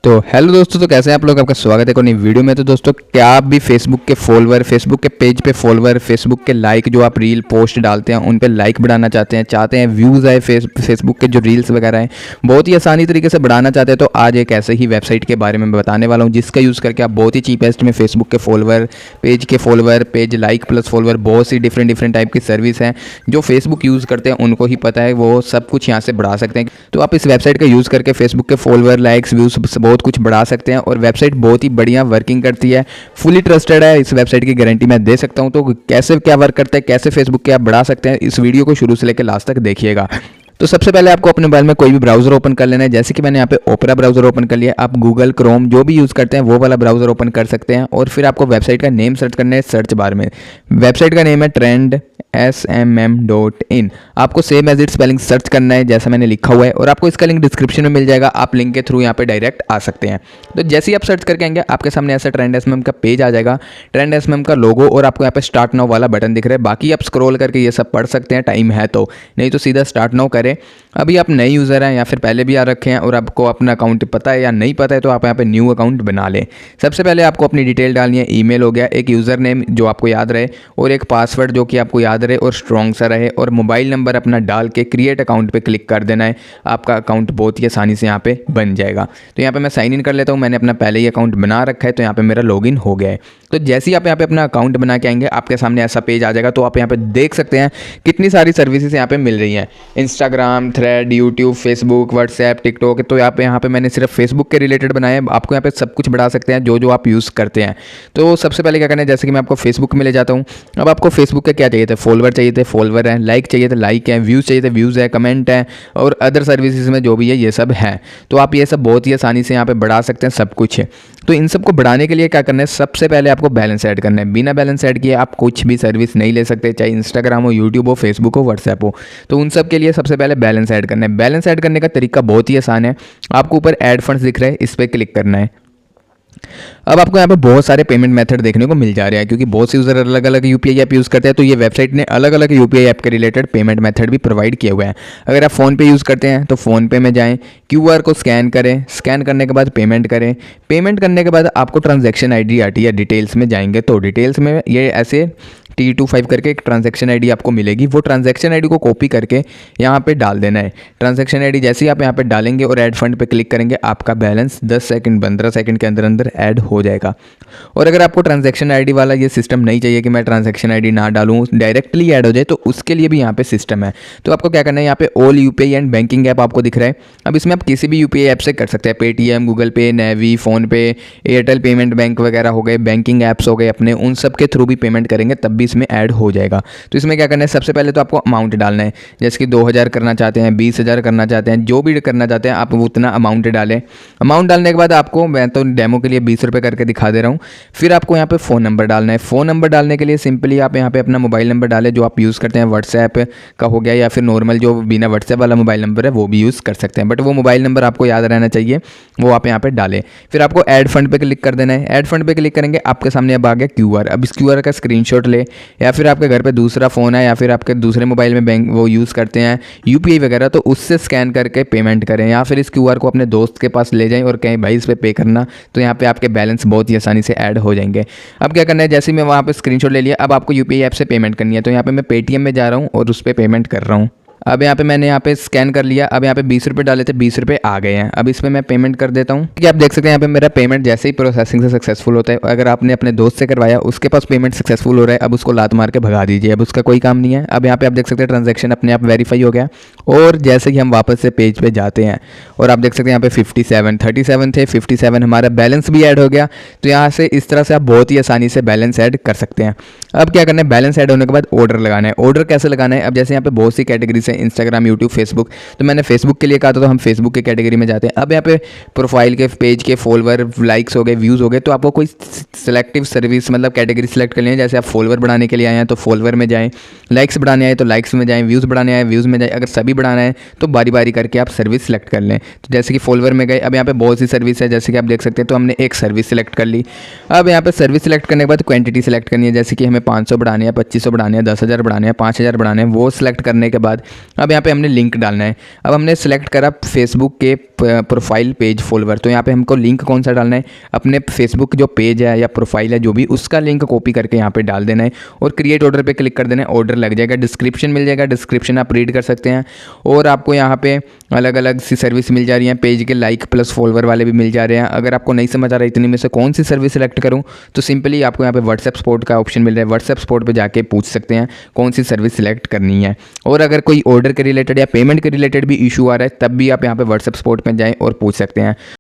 तो हेलो दोस्तों, तो कैसे हैं आप लोग। आपका स्वागत है एक नई वीडियो में। तो दोस्तों, क्या आप भी फेसबुक के फॉलोअर, फेसबुक के पेज पे फॉलोअर, फेसबुक के लाइक, जो आप रील पोस्ट डालते हैं उन पे लाइक बढ़ाना चाहते हैं व्यूज़ आए फेसबुक के जो रील्स वगैरह हैं बहुत ही आसानी तरीके से बढ़ाना चाहते हैं। तो आज एक ऐसे ही वेबसाइट के बारे में बताने वाला हूँ जिसका यूज़ करके आप बहुत ही चीपेस्ट में फेसबुक के follower, page like plus follower, बहुत सी डिफरेंट टाइप की सर्विस हैं जो फेसबुक यूज़ करते हैं उनको ही पता है, वो सब कुछ यहाँ से बढ़ा सकते हैं। तो आप इस वेबसाइट का यूज़ करके फेसबुक के फॉलोअर, लाइक्स, व्यूज़ बहुत कुछ बढ़ा सकते हैं और वेबसाइट बहुत ही बढ़िया वर्किंग करती है, फुली ट्रस्टेड है। इस वेबसाइट की गारंटी मैं दे सकता हूं। तो कैसे क्या वर्क करता है, कैसे फेसबुक के आप बढ़ा सकते हैं, इस वीडियो को शुरू से लेकर लास्ट तक देखिएगा। तो सबसे पहले आपको अपने मोबाइल में कोई भी ब्राउजर ओपन कर लेना है। जैसे कि मैंने यहाँ पे ओपेरा ब्राउजर ओपन कर लिया। आप गूगल क्रोम जो भी यूज़ करते हैं वो वाला ब्राउजर ओपन कर सकते हैं और फिर आपको वेबसाइट का नेम सर्च करना है सर्च बार में। वेबसाइट का नेम है trendsmm.in। आपको same as it spelling search करना है जैसा मैंने लिखा हुआ है और आपको इसका लिंक डिस्क्रिप्शन में मिल जाएगा। आप लिंक के थ्रू यहाँ पे डायरेक्ट आ सकते हैं। तो जैसे ही आप सर्च करके आएंगे आपके सामने ऐसा ट्रेंड का पेज आ जाएगा। ट्रेंड का लोगो और आपको यहाँ पे स्टार्ट नाउ वाला बटन दिख रहा है। बाकी आप स्क्रॉल करके ये सब पढ़ सकते हैं, टाइम है तो, नहीं तो सीधा स्टार्ट नाउ करें। अभी आप नए यूज़र हैं या फिर पहले भी आ रखे हैं और आपको अपना अकाउंट पता है या नहीं पता है तो आप यहाँ पे न्यू अकाउंट बना लें। सबसे पहले आपको अपनी डिटेल डालनी है। ईमेल हो गया, एक यूज़र नेम जो आपको याद रहे और एक पासवर्ड जो कि आपको याद रहे और स्ट्रॉन्ग सा रहे, और मोबाइल नंबर अपना डाल के क्रिएट अकाउंट पे क्लिक कर देना है। आपका अकाउंट बहुत ही आसानी से यहाँ पे बन जाएगा। तो यहाँ पे मैं साइन इन कर लेता हूँ। मैंने अपना पहले ही अकाउंट बना रखा है तो यहाँ पे मेरा लॉगिन हो गया है। तो जैसे ही आप यहाँ पे अपना अकाउंट बना के आएंगे आपके सामने ऐसा पेज आ जाएगा। तो आप यहाँ पे देख सकते हैं कितनी सारी सर्विसेज यहाँ पे मिल रही हैं। Instagram, thread, YouTube, Facebook, WhatsApp, TikTok. तो यहाँ पे मैंने सिर्फ फेसबुक के रिलेटेड बनाए हैं। आपको यहाँ पे सब कुछ बढ़ा सकते हैं जो आप यूज़ करते हैं। तो सबसे पहले क्या करना है, जैसे कि मैं आपको फेसबुक में ले जाता हूँ। अब आपको फेसबुक के क्या चाहिए थे, फॉलोवर चाहिए थे, फॉलोवर है, लाइक चाहिए थे, लाइक है, व्यूज़ चाहिए थे, व्यूज़ है, कमेंट है और अदर सर्विसेज में जो भी है ये सब है। तो आप ये सब बहुत ही आसानी से यहाँ पे बढ़ा सकते हैं, सब कुछ है। तो इन सबको बढ़ाने के लिए क्या करना है, सबसे पहले आपको बैलेंस ऐड करना है। बिना बैलेंस ऐड किए आप कुछ भी सर्विस नहीं ले सकते, चाहे इंस्टाग्राम हो, यूट्यूब हो, फेसबुक हो, व्हाट्सएप हो। तो उन सब के लिए सबसे पहले बैलेंस ऐड करना है। बैलेंस ऐड करने का तरीका बहुत ही आसान है। आपको ऊपर ऐड फंड्स दिख रहे हैं, इस पर क्लिक करना है। अब आपको यहाँ पे बहुत सारे पेमेंट मेथड देखने को मिल जा रहे हैं क्योंकि बहुत से यूज़र अलग अलग यूपीआई ऐप यूज़ करते हैं। तो ये वेबसाइट ने अलग अलग यूपीआई ऐप के रिलेटेड पेमेंट मेथड भी प्रोवाइड किए हुए हैं। अगर आप फ़ोन पे यूज़ करते हैं तो फ़ोन पे में जाएं, क्यूआर को स्कैन करें, स्कैन करने के बाद पेमेंट करें। पेमेंट करने के बाद आपको ट्रांजैक्शन आईडी आती है, डिटेल्स में जाएंगे तो डिटेल्स में ये ऐसे T25 करके एक ट्रांजैक्शन आईडी आपको मिलेगी। वो ट्रांजैक्शन आईडी को कॉपी करके यहाँ पे डाल देना है। ट्रांजैक्शन आईडी जैसे ही आप यहाँ पे डालेंगे और ऐड फंड पे क्लिक करेंगे आपका बैलेंस 10 सेकंड 15 सेकंड के अंदर ऐड हो जाएगा। और अगर आपको ट्रांजैक्शन आईडी वाला ये सिस्टम नहीं चाहिए कि मैं ट्रांजैक्शन आईडी ना डालूँ, डायरेक्टली ऐड हो जाए, तो उसके लिए भी यहाँ पे सिस्टम है। तो आपको क्या करना है, यहाँ पे all UPI and banking app आपको दिख रहा है। अब इसमें आप किसी भी यूपीआई ऐप से कर सकते हैं। पेटीएम, गूगल पे, navy, PhonePe, Airtel payment bank वगैरह हो गए, बैंकिंग ऐप्स हो गए अपने, उन सब के थ्रू भी पेमेंट करेंगे तब भी इसमें ऐड हो जाएगा। तो इसमें क्या करना है, सबसे पहले तो आपको अमाउंट डालना है। जैसे कि 2000 करना चाहते हैं, 20,000 करना चाहते हैं, जो भी करना चाहते हैं आप उतना अमाउंट डालें। अमाउंट डालने के बाद आपको, मैं तो डेमो के लिए 20 रुपये करके दिखा दे रहा हूँ। फिर आपको यहाँ पे फ़ोन नंबर डालना है। फ़ोन नंबर डालने के लिए सिंपली आप यहाँ पे अपना मोबाइल नंबर डालें जो आप यूज़ करते हैं। व्हाट्सएप का हो गया या फिर नॉर्मल जो बिना व्हाट्सएप वाला मोबाइल नंबर है वो भी यूज़ कर सकते हैं, बट वो मोबाइल नंबर आपको याद रहना चाहिए, वो आप यहाँ पे डालें। फिर आपको ऐड फंड पे क्लिक कर देना है। ऐड फंड पे क्लिक करेंगे आपके सामने अब आ गया क्यूआर। अब इस क्यूआर का स्क्रीनशॉट ले, या फिर आपके घर पे दूसरा फ़ोन है या फिर आपके दूसरे मोबाइल में बैंक वो यूज़ करते हैं यूपीआई वगैरह, तो उससे स्कैन करके पेमेंट करें। या फिर इस क्यूआर को अपने दोस्त के पास ले जाएं और कहें भाई इस पे पे करना, तो यहाँ पे आपके बैलेंस बहुत ही आसानी से ऐड हो जाएंगे। अब क्या करना है, जैसे मैं वहाँ पे स्क्रीनशॉट ले लिया, अब आपको यूपीआई ऐप से पेमेंट करनी है। तो यहाँ पे मैं पेटीएम में जा रहा हूँ और उस पर पेमेंट कर रहा हूँ। अब यहाँ पे मैंने यहाँ पे स्कैन कर लिया। अब यहाँ पे 20 रुपये डाले थे, 20 रुपये आ गए हैं। अब इसमें मैं पेमेंट कर देता हूँ कि आप देख सकते हैं यहाँ पे मेरा पेमेंट जैसे ही प्रोसेसिंग से सक्सेसफुल होता है। अगर आपने अपने दोस्त से करवाया, उसके पास पेमेंट सक्सेसफुल हो रहा है, अब उसको लात मार के भगा दीजिए, अब उसका कोई काम नहीं है। अब यहाँ पे आप देख सकते हैं ट्रांजैक्शन अपने आप वेरीफाई हो गया। और जैसे कि हम वापस से पेज पे जाते हैं और आप देख सकते हैं यहाँ पे 37 थे, 57 हमारा बैलेंस भी ऐड हो गया। तो यहाँ से इस तरह से आप बहुत ही आसानी से बैलेंस ऐड कर सकते हैं। अब क्या करना है, बैलेंस ऐड होने के बाद ऑर्डर लगाना है। ऑर्डर कैसे लगाना है, अब जैसे यहाँ पे बहुत सी कैटेगरीज है, इंस्टाग्राम, यूट्यूब, फेसबुक। तो मैंने फेसबुक के लिए कहा था तो हम फेसबुक के कैटेगरी में जाते हैं। अब यहाँ पे प्रोफाइल के पेज के फॉलोवर, लाइक्स हो गए, व्यूज़ हो गए, तो आपको कोई सिलेक्टिव सर्विस मतलब कैटेगरी सेलेक्ट कर लें। जैसे आप फॉलोवर बढ़ाने के लिए आए हैं तो फॉलोवर में जाएँ, लाइक्स बढ़ाने आए तो लाइक्स में जाएँ, व्यूज़ बढ़ाने आए व्यूज़ में जाएँ। अगर सभी बढ़ाना है तो बारी बारी करके आप सर्विस सेलेक्ट कर लें। तो जैसे कि फॉलोवर में गए, अब यहाँ पे बहुत सी सर्विस है जैसे कि आप देख सकते हैं। तो हमने एक सर्विस सेलेक्ट कर ली। अब यहाँ पे सर्विस सेलेक्ट करने के बाद क्वांटिटी सेलेक्ट करनी है। जैसे कि हमें 500 बढ़ाने हैं, 2500 बढ़ाने हैं, 10,000 बढ़ाने हैं, 5,000 बढ़ाने हैं, वो सिलेक्ट करने के बाद अब यहाँ पे हमने लिंक डालना है। अब हमने सेलेक्ट करा फेसबुक के प्रोफाइल पेज फॉलोवर, तो यहाँ पे हमको लिंक कौन सा डालना है, अपने फेसबुक जो पेज है या प्रोफाइल है जो भी, उसका लिंक कॉपी करके यहाँ पे डाल देना है और क्रिएट ऑर्डर पे क्लिक कर देना है। ऑर्डर लग जाएगा, डिस्क्रिप्शन मिल जाएगा, डिस्क्रिप्शन आप रीड कर सकते हैं और आपको यहाँ पे अलग अलग सी सर्विस मिल जा रही है। पेज के लाइक प्लस फॉलोवर वाले भी मिल जा रहे हैं। अगर आपको नहीं समझ आ रहा है इतनी में से कौन सी सर्विस सेलेक्ट करूँ, तो सिंपली आपको यहाँ पे व्हाट्सएप सपोर्ट का ऑप्शन मिल रहा है, व्हाट्सएप सपोर्ट पे जाके पूछ सकते हैं कौन सी सर्विस सिलेक्ट करनी है। और अगर कोई ऑर्डर के रिलेटेड या पेमेंट के रिलेटेड भी इशू आ रहा है, तब भी आप यहाँ पे व्हाट्सएप सपोर्ट पे जाएँ और पूछ सकते हैं।